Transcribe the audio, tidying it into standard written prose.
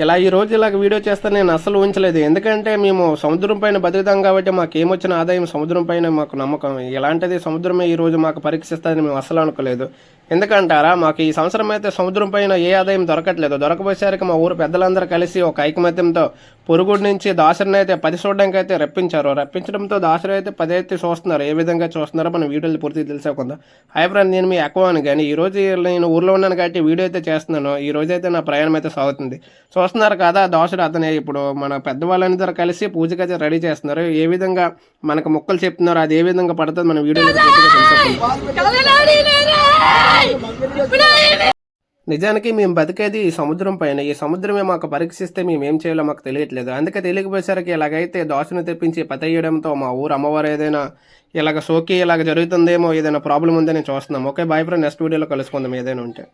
ఇలా ఈరోజు ఇలాగ వీడియో చేస్తే నేను అస్సలు ఊహించలేదు. ఎందుకంటే మేము సముద్రం పైన బతుకుతాం కాబట్టి మాకు ఏమొచ్చిన ఆదాయం సముద్రం పైన మాకు నమ్మకం. ఇలాంటిది సముద్రమే ఈరోజు మాకు పరీక్షిస్తుందని మేము అస్సలు అనుకోలేదు. ఎందుకంటారా, మాకు ఈ సంవత్సరం అయితే సముద్రం పైన ఏ ఆదాయం దొరకట్లేదు. దొరకపోయేసరికి మా ఊరు పెద్దలందరూ కలిసి ఒక ఐకమత్యంతో పొరుగుడు నుంచి దాసరిని అయితే 10 చూడడానికి అయితే రప్పించడంతో దాసరి అయితే 10 అయితే చూస్తున్నారు. ఏ విధంగా చూస్తున్నారో మనం వీడియోలు పూర్తిగా తెలిసేకుండా. హాయ్ ఫ్రెండ్, నేను మీ అక్వాని. కానీ ఈరోజు నేను ఊర్లో ఉన్నాను కాబట్టి వీడియో అయితే చేస్తున్నాను. ఈ రోజు అయితే నా ప్రయాణం అయితే సాగుతుంది. చూస్తున్నారు కదా, దాసుడు అతనే ఇప్పుడు మన పెద్దవాళ్ళందరూ కలిసి పూజకైతే రెడీ చేస్తున్నారు. ఏ విధంగా మనకు మొక్కలు చెప్తున్నారు, అది ఏ విధంగా పడుతుంది మన వీడియోలో నిజానికి మేము బతికేది ఈ సముద్రం పైన. ఈ సముద్రమే మాకు పరీక్షిస్తే మేము ఏం చేయాలో మాకు తెలియట్లేదు. అందుకే తెలియకపోయేసరికి ఇలాగైతే దోశను తెప్పించి పతయ్యడంతో మా ఊరు అమ్మవారు ఏదైనా ఇలాగ సోకి ఇలాగ జరుగుతుందేమో, ఏదైనా ప్రాబ్లం ఉందని చూస్తున్నాం. ఓకే బాయ్ ఫ్రెండ్, నెక్స్ట్ వీడియోలో కలుసుకుందాం ఏదైనా ఉంటే.